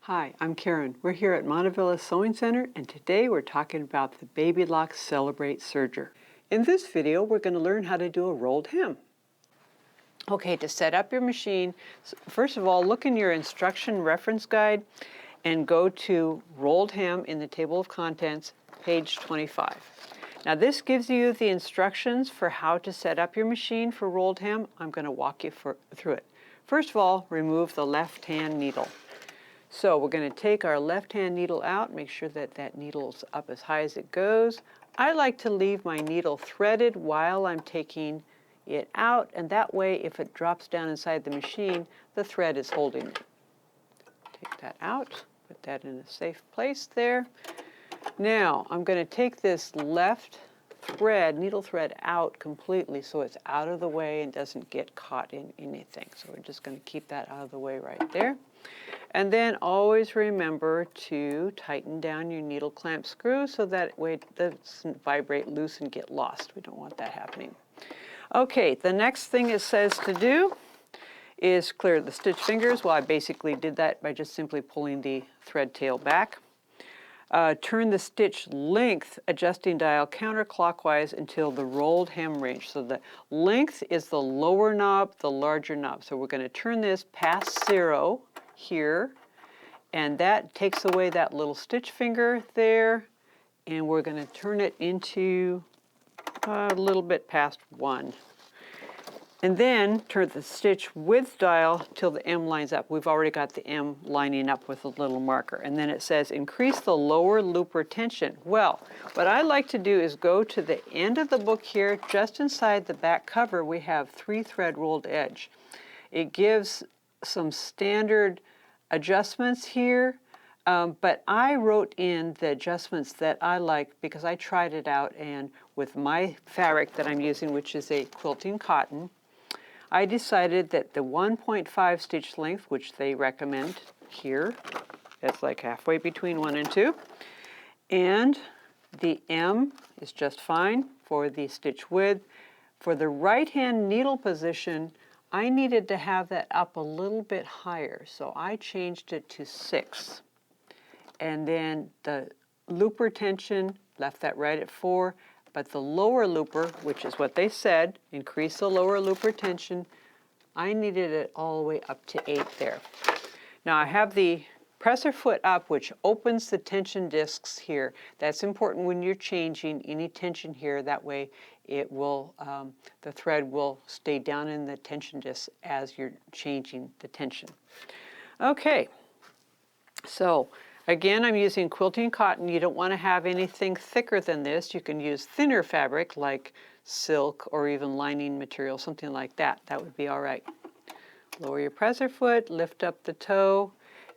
Hi, I'm Karen. We're here at Montavilla Sewing Center, and today we're talking about the Baby Lock Celebrate Serger. In this video, we're going to learn how to do a rolled hem. Okay, to set up your machine, first of all, look in your instruction reference guide and go to Rolled Hem in the table of contents, page 25. Now this gives you the instructions for how to set up your machine for rolled hem. I'm going to walk you through it. First of all, remove the left-hand needle. So we're going to take our left-hand needle out, make sure that that needle's up as high as it goes. I like to leave my needle threaded while I'm taking it out, and that way if it drops down inside the machine, the thread is holding it. Take that out, put that in a safe place there. Now I'm going to take this left thread, needle thread out completely so it's out of the way and doesn't get caught in anything. So we're just going to keep that out of the way right there. And then always remember to tighten down your needle clamp screw so that way it doesn't vibrate loose and get lost. We don't want that happening. Okay, the next thing it says to do is clear the stitch fingers. Well, I basically did that by just simply pulling the thread tail back. Turn the stitch length adjusting dial counterclockwise until the rolled hem range. So the length is the lower knob, the larger knob. So we're going to turn this past 0 here, and that takes away that little stitch finger there, and we're going to turn it into a little bit past 1. And then turn the stitch width dial till the M lines up. We've already got the M lining up with a little marker. And then it says increase the lower looper tension. Well, what I like to do is go to the end of the book here. Just inside the back cover, we have 3-thread rolled edge. It gives some standard adjustments here, but I wrote in the adjustments that I like because I tried it out, and with my fabric that I'm using, which is a quilting cotton, I decided that the 1.5 stitch length, which they recommend here, it's like halfway between 1 and 2, and the M is just fine for the stitch width. For the right-hand needle position, I needed to have that up a little bit higher, so I changed it to 6. And then the looper tension, left that right at 4, but the lower looper, which is what they said, increase the lower looper tension, I needed it all the way up to 8 there. Now I have the presser foot up, which opens the tension discs here. That's important when you're changing any tension here. That way it will, the thread will stay down in the tension disc as you're changing the tension. Okay, so again, I'm using quilting cotton. You don't want to have anything thicker than this. You can use thinner fabric like silk or even lining material, something like that. That would be all right. Lower your presser foot, lift up the toe.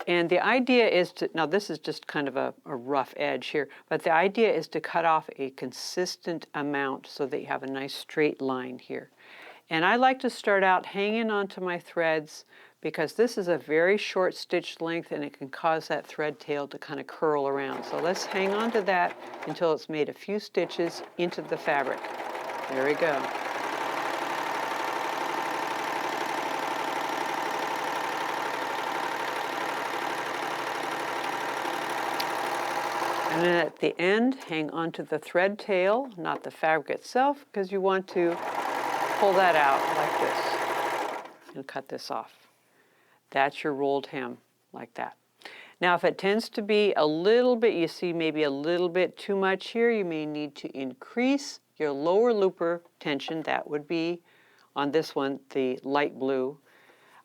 And the idea is to, now this is just kind of a rough edge here, but the idea is to cut off a consistent amount so that you have a nice straight line here. And I like to start out hanging onto my threads because this is a very short stitch length and it can cause that thread tail to kind of curl around. So let's hang on to that until it's made a few stitches into the fabric. There we go. And then at the end, hang onto the thread tail, not the fabric itself, because you want to pull that out like this and cut this off. That's your rolled hem, like that. Now, if it tends to be a little bit, you see maybe a little bit too much here, you may need to increase your lower looper tension. That would be, on this one, the light blue.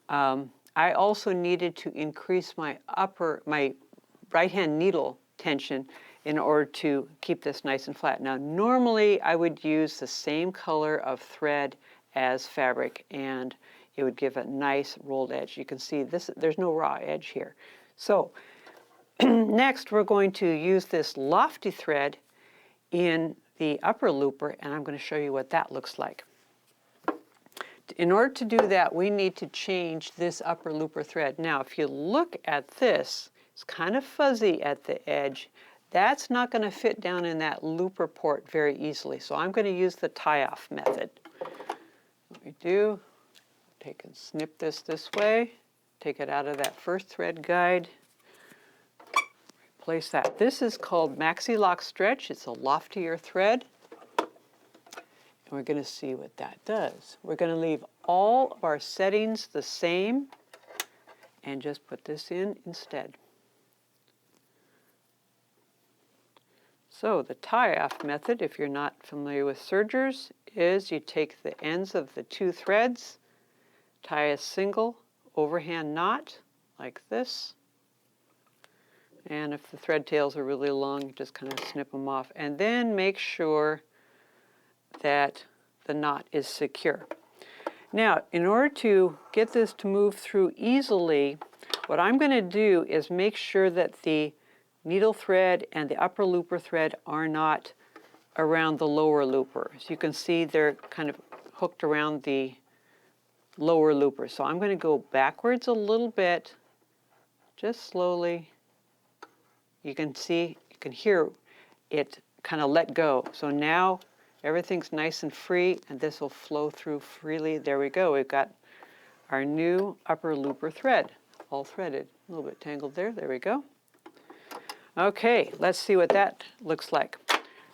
I also needed to increase my right-hand needle tension in order to keep this nice and flat. Now, normally I would use the same color of thread as fabric, and it would give a nice rolled edge. You can see this, there's no raw edge here. So next we're going to use this lofty thread in the upper looper, and I'm going to show you what that looks like. In order to do that, we need to change this upper looper thread. Now, if you look at this, it's kind of fuzzy at the edge. That's not going to fit down in that looper port very easily. So I'm going to use the tie-off method. What we do, take and snip this way, take it out of that first thread guide, place that. This is called Maxi Lock Stretch. It's a loftier thread. And we're going to see what that does. We're going to leave all of our settings the same and just put this in instead. So the tie-off method, if you're not familiar with sergers, is you take the ends of the two threads, tie a single overhand knot like this, and if the thread tails are really long, you just kind of snip them off, and then make sure that the knot is secure. Now, in order to get this to move through easily, what I'm going to do is make sure that the needle thread and the upper looper thread are not around the lower looper. As you can see, they're kind of hooked around the lower looper. So I'm going to go backwards a little bit, just slowly. You can see, you can hear it kind of let go. So now everything's nice and free, and this will flow through freely. There we go. We've got our new upper looper thread, all threaded. A little bit tangled there. There we go. Okay, let's see what that looks like.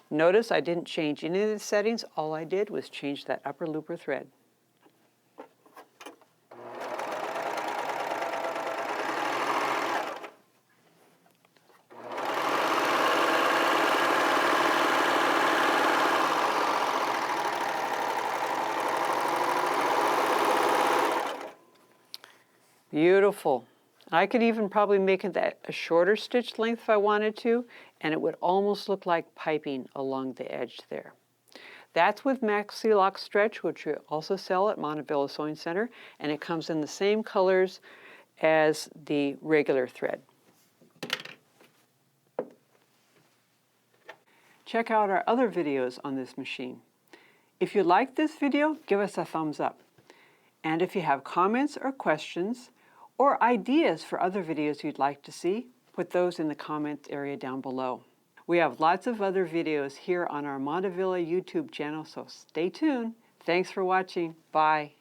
Notice I didn't change any of the settings. All I did was change that upper looper thread. Beautiful. I could even probably make it that a shorter stitch length if I wanted to, and it would almost look like piping along the edge there. That's with Maxi Lock Stretch, which we also sell at Montavilla Sewing Center, and it comes in the same colors as the regular thread. Check out our other videos on this machine. If you like this video, give us a thumbs up. And if you have comments or questions, or ideas for other videos you'd like to see, put those in the comment area down below. We have lots of other videos here on our Montavilla YouTube channel, so stay tuned. Thanks for watching. Bye.